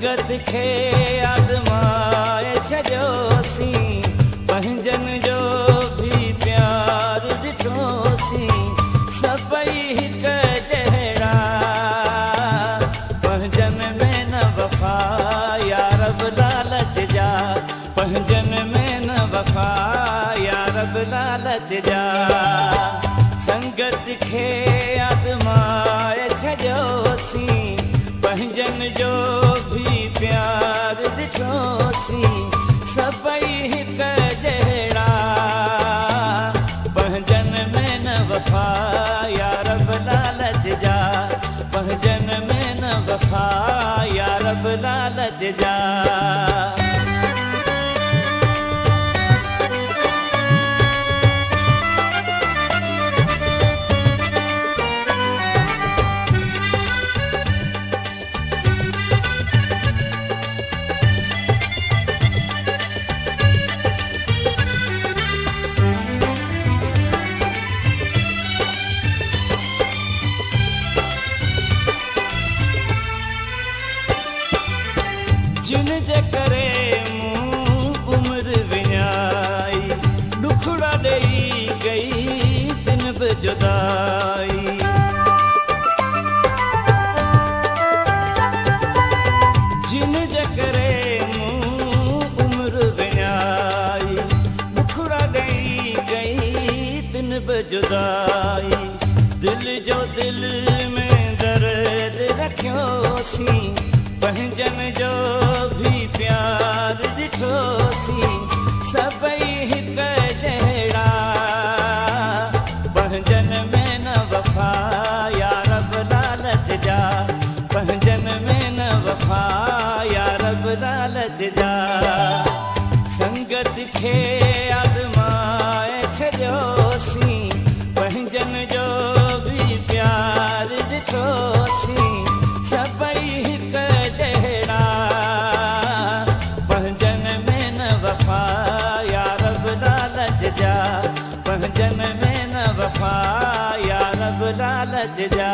संगत खे आज़माए छॾियोसीं, पंहिंजन जो भी प्यार ॾिठोसीं, सभई हिक जहिड़ा, पंहिंजन में न वफ़ा यारब लालच जा, पंहिंजन में न वफ़ा यारब लालच जा। संगत खे आज़माए छॾियोसीं, पंहिंजन जो भी प्यार ॾिठोसीं, सभई हिक जहिड़ा, पंहिंजन में न वफ़ा यारब लालच जा, पंहिंजन में न वफ़ा यारब लालच जा। जिन जे करे मूं उम्र विञाई, ॾुखड़ा ॾेई गई तिन बि जुदाई। जिन जे करे मूं उम्र विञाई, ॾुखड़ा ॾेई गई तिन बि जुदाई। दिल जो दिल में दर्द रखियोसीं, पंहिंजन जो भी प्यार ॾिठोसीं, सभई हिक जहिड़ा, पंहिंजन में न वफ़ा यारब लालच जा, पंहिंजन में न वफ़ा यारब लालच जा। संगत खे आज़माए छॾियोसीं, पंहिंजन जो भी प्यार ॾिठोसीं, सभई हिक जहिड़ा, पंहिंजन में न वफ़ा यारब लालच जा, पंहिंजन में न वफ़ा यारब लालच जा।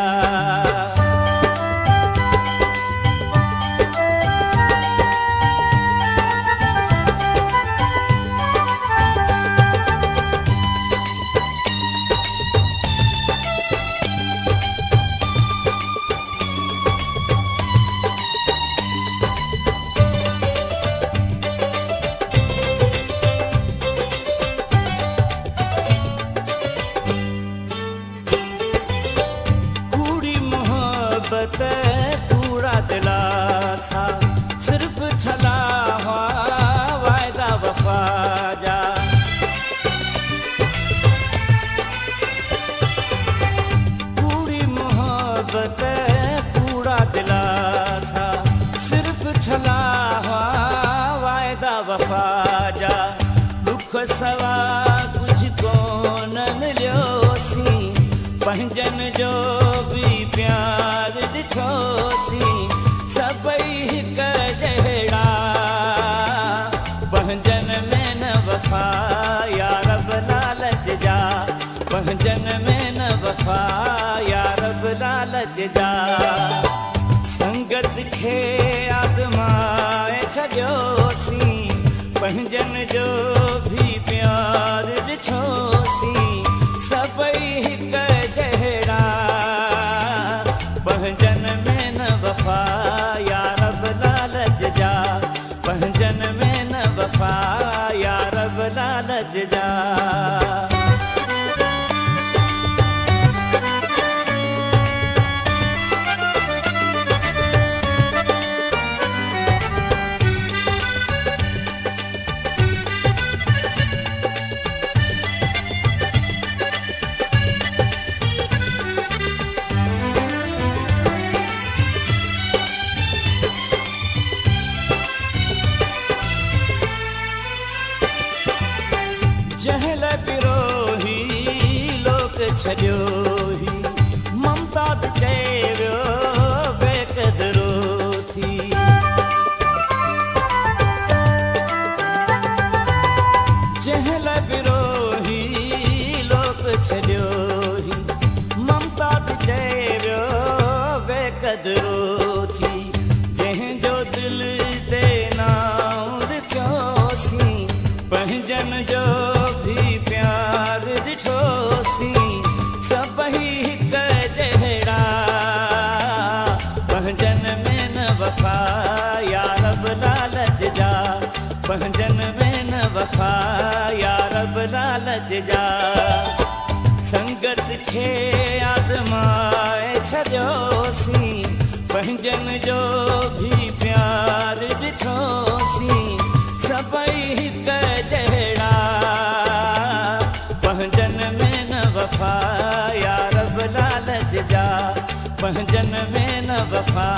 कूड़ा दिलासा सिर्फ ठला हुआ वायदा वफ़ा जा। कूड़ी मोहब्बत कूड़ा दिलासा सिर्फ ठला हुआ वायदा वफ़ा जा। दुख सवा कुछ कोन मिलियोसीं, पंहिंजन जो भी प्यार ॾिठोसीं, सभई हिक जहिड़ा, पंहिंजन में न वफ़ा यारब लालच जा, पंहिंजन में न वफ़ा यारब लालच जा। संगत खे आज़माए छॾियोसीं, पंहिंजन जो भी प्यार ॾिठोसीं, सभई हिक जहिड़ा, पंहिंजन में न वफ़ा यारब लालच जा, पंहिंजन में न वफ़ा यारब लालच जा। जंहिं लाइ विरोही लोक छॾियो ही, ममताज़ चए वियो बेक़दरो थी। जंहिं लाइ विरोही लोक छॾियो ही, ममताज़ चए वियो बेक़दरो थी। जंहिंजो दिल पंहिंजन जो भी प्यार ॾिठोसीं सभई हिक जहिड़ा पंहिंजन में न वफ़ा यार रब लालच जा पंहिंजन में न वफ़ा यार रब लालच जा संगत खे आज़माए छॾियोसीं पंहिंजन जो भी प्यार ॾिठोसीं सभई हिक जहिड़ा पंहिंजन में न वफ़ा यार रब लालच जा पंहिंजन में न वफ़ा